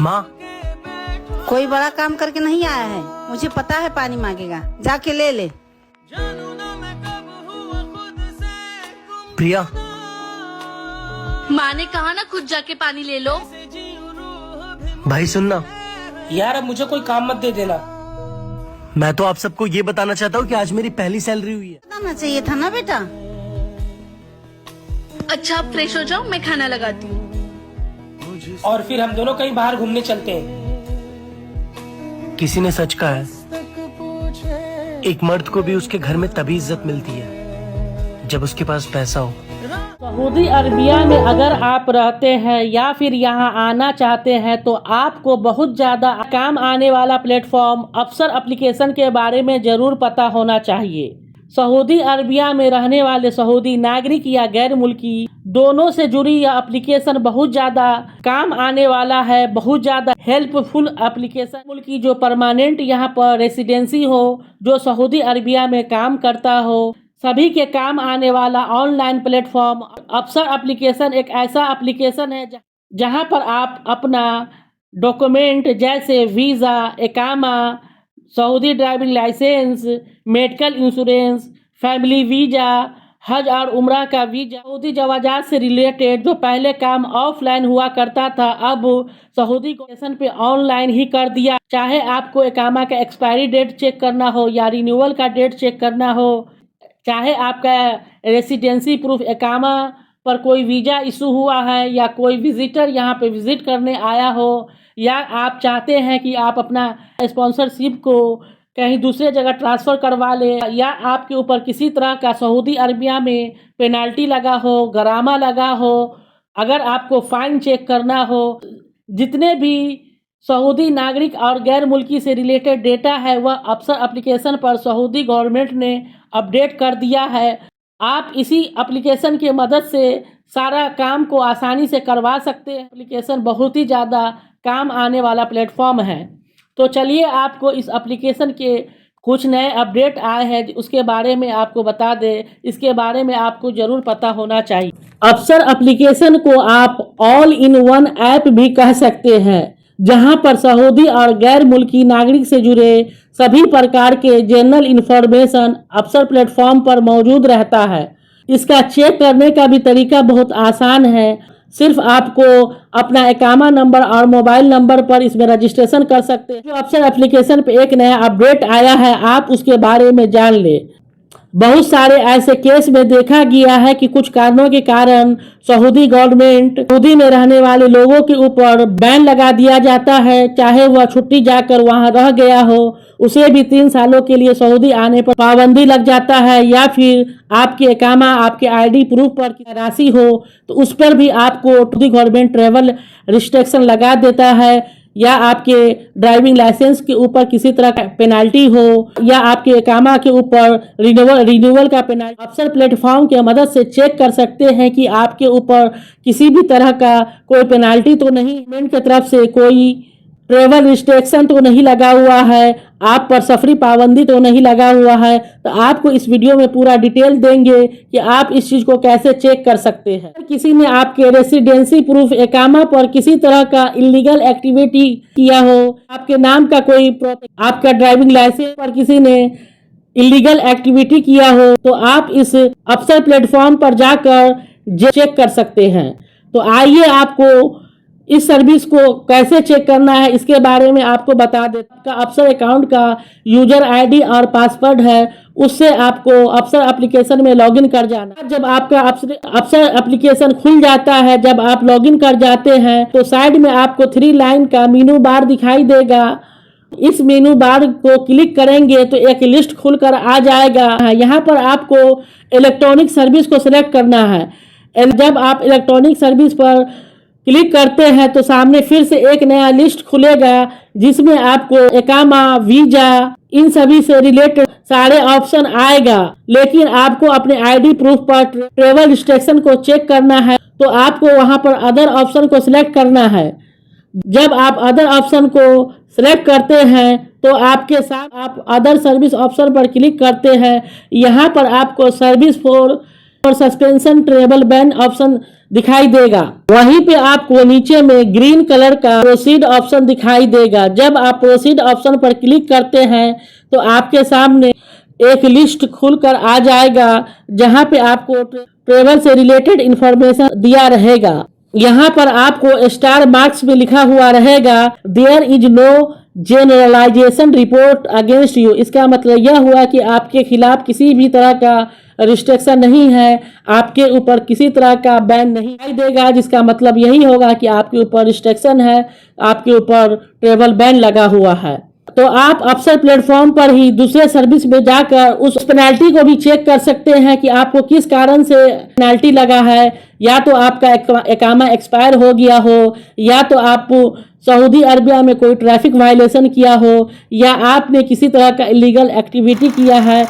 माँ, कोई बड़ा काम करके नहीं आया है, मुझे पता है पानी मांगेगा, जाके ले ले। प्रिया, माँ ने कहा ना खुद जाके पानी ले लो। भाई सुनना, यार अब मुझे कोई काम मत दे देना। मैं तो आप सबको ये बताना चाहता हूँ कि आज मेरी पहली सैलरी हुई है। बताना चाहिए था ना बेटा। अच्छा आप फ्रेश हो जाओ, मैं खाना लगाती हूँ। और फिर हम दोनों कहीं बाहर घूमने चलते हैं। किसी ने सच कहा है, एक मर्द को भी उसके घर में तभी इज्जत मिलती है जब उसके पास पैसा हो। सऊदी अरबिया में अगर आप रहते हैं या फिर यहाँ आना चाहते हैं तो आपको बहुत ज़्यादा काम आने वाला प्लेटफॉर्म अफसर एप्लीकेशन के बारे में ज़रूर पता होना चाहिए। सऊदी अरबिया में रहने वाले सऊदी नागरिक या गैर मुल्की दोनों से जुड़ी यह एप्लीकेशन बहुत ज़्यादा काम आने वाला है, बहुत ज़्यादा हेल्पफुल एप्लीकेशन। मुल्की जो परमानेंट यहाँ पर रेसिडेंसी हो, जो सऊदी अरबिया में काम करता हो, सभी के काम आने वाला ऑनलाइन प्लेटफॉर्म अफसर एप्लीकेशन एक ऐसा एप्लीकेशन है जहां पर आप अपना डॉक्यूमेंट जैसे वीज़ा, इकामा, Saudi driving licence, medical insurance, family visa, हज और उम्रा का वीज़ा, सऊदी जवाजात से रिलेटेड जो पहले काम ऑफलाइन हुआ करता था अब सऊदी एप्लीकेशन पे ऑनलाइन ही कर दिया। चाहे आपको इकामा का एक्सपायरी डेट चेक करना हो या रिन्यूअल का डेट चेक करना हो, चाहे आपका रेसिडेंसी प्रूफ इकामा पर कोई वीज़ा इशू हुआ है या कोई विजिटर यहाँ पे विजिट करने आया हो, या आप चाहते हैं कि आप अपना स्पॉन्सरशिप को कहीं दूसरे जगह ट्रांसफ़र करवा ले, या आपके ऊपर किसी तरह का सऊदी अरबिया में पेनाल्टी लगा हो, गरामा लगा हो, अगर आपको फ़ाइन चेक करना हो, जितने भी सऊदी नागरिक और गैर मुल्की से रिलेटेड डेटा है वह अफसर एप्लीकेशन पर सऊदी गवर्नमेंट ने अपडेट कर दिया है। आप इसी एप्लीकेशन की मदद से सारा काम को आसानी से करवा सकते हैं। एप्लीकेशन बहुत ही ज़्यादा काम आने वाला प्लेटफॉर्म है। तो चलिए आपको इस एप्लीकेशन के कुछ नए अपडेट आए हैं उसके बारे में आपको बता दें। इसके बारे में आपको ज़रूर पता होना चाहिए। अफसर एप्लीकेशन को आप ऑल इन वन ऐप भी कह सकते हैं, जहां पर सऊदी और गैर मुल्की नागरिक से जुड़े सभी प्रकार के जनरल इंफॉर्मेशन अफसर प्लेटफॉर्म पर मौजूद रहता है। इसका चेक करने का भी तरीका बहुत आसान है। सिर्फ आपको अपना इकामा नंबर और मोबाइल नंबर पर इसमें रजिस्ट्रेशन कर सकते हैं। जो अफसर एप्लीकेशन पे एक नया अपडेट आया है आप उसके बारे में जान ले। बहुत सारे ऐसे केस में देखा गया है कि कुछ कारणों के कारण सऊदी गवर्नमेंट सऊदी में रहने वाले लोगों के ऊपर बैन लगा दिया जाता है। चाहे वह छुट्टी जाकर वहां रह गया हो, उसे भी 3 सालों के लिए सऊदी आने पर पाबंदी लग जाता है, या फिर आपके इकामा, आपके आईडी प्रूफ पर राशि हो तो उस पर भी आपको सऊदी गवर्नमेंट ट्रेवल रिस्ट्रिक्शन लगा देता है, या आपके ड्राइविंग लाइसेंस के ऊपर किसी तरह का पेनाल्टी हो, या आपके इकामा के ऊपर रिन्यूअल का पेनाल्टी। अफसर प्लेटफॉर्म की मदद से चेक कर सकते हैं कि आपके ऊपर किसी भी तरह का कोई पेनाल्टी तो नहीं, गवर्नमेंट की तरफ से कोई ट्रेवल रिस्ट्रिक्शन तो नहीं लगा हुआ है, आप पर सफरी पाबंदी तो नहीं लगा हुआ है। तो आपको इस वीडियो में पूरा डिटेल देंगे कि आप इस चीज़ को कैसे चेक कर सकते हैं। किसी ने आपके रेसिडेंसी प्रूफ इकामा पर किसी तरह का इलीगल एक्टिविटी किया हो, आपके नाम का कोई आपका ड्राइविंग लाइसेंस पर किसी ने इलीगल एक्टिविटी किया हो, तो आप इस अफसर प्लेटफॉर्म पर जाकर चेक कर सकते हैं। तो आइए आपको इस सर्विस को कैसे चेक करना है इसके बारे में आपको बता देता हूं। आपका अफसर अकाउंट का यूजर आईडी और पासवर्ड है, उससे आपको अफसर एप्लीकेशन में लॉगिन कर जाना। जब आपका अफसर एप्लीकेशन खुल जाता है, जब आप लॉगिन कर जाते हैं तो साइड में आपको 3 लाइन का मेनू बार दिखाई देगा। इस मेनू बार को क्लिक करेंगे तो एक लिस्ट खुलकर आ जाएगा। यहाँ पर आपको इलेक्ट्रॉनिक सर्विस को सिलेक्ट करना है। जब आप इलेक्ट्रॉनिक सर्विस पर क्लिक करते हैं तो सामने फिर से एक नया लिस्ट खुलेगा जिसमें आपको इकामा, वीजा, इन सभी से रिलेटेड सारे ऑप्शन आएगा। लेकिन आपको अपने आईडी प्रूफ पर ट्रेवल रिस्ट्रिक्शन को चेक करना है, तो आपको वहां पर अदर ऑप्शन को सिलेक्ट करना है। जब आप अदर ऑप्शन को सिलेक्ट करते हैं तो आपके साथ आप अदर सर्विस ऑप्शन पर क्लिक करते हैं। यहाँ पर आपको सर्विस फॉर और सस्पेंशन ट्रेवल बैन ऑप्शन दिखाई देगा। वहीं पे आपको नीचे में ग्रीन कलर का प्रोसीड ऑप्शन दिखाई देगा। जब आप प्रोसीड ऑप्शन पर क्लिक करते हैं तो आपके सामने एक लिस्ट खुलकर आ जाएगा जहां पे आपको ट्रेवल से रिलेटेड इंफॉर्मेशन दिया रहेगा। यहाँ पर आपको स्टार मार्क्स में लिखा हुआ रहेगा there is no generalisation report against you. इसका मतलब यह हुआ कि आपके खिलाफ किसी भी तरह का रिस्ट्रिक्शन नहीं है, आपके ऊपर किसी तरह का बैन नहीं दिखाई देगा, जिसका मतलब यही होगा कि आपके ऊपर रिस्ट्रिक्शन है, आपके ऊपर ट्रेवल बैन लगा हुआ है। तो आप अफसर प्लेटफॉर्म पर ही दूसरे सर्विस में जाकर उस पेनाल्टी को भी चेक कर सकते हैं कि आपको किस कारण से पेनाल्टी लगा है। या तो आपका इकामा एक्सपायर हो गया हो, या तो आप सऊदी अरबिया में कोई ट्रैफिक वायलेशन किया हो, या आपने किसी तरह का इलीगल एक्टिविटी किया है,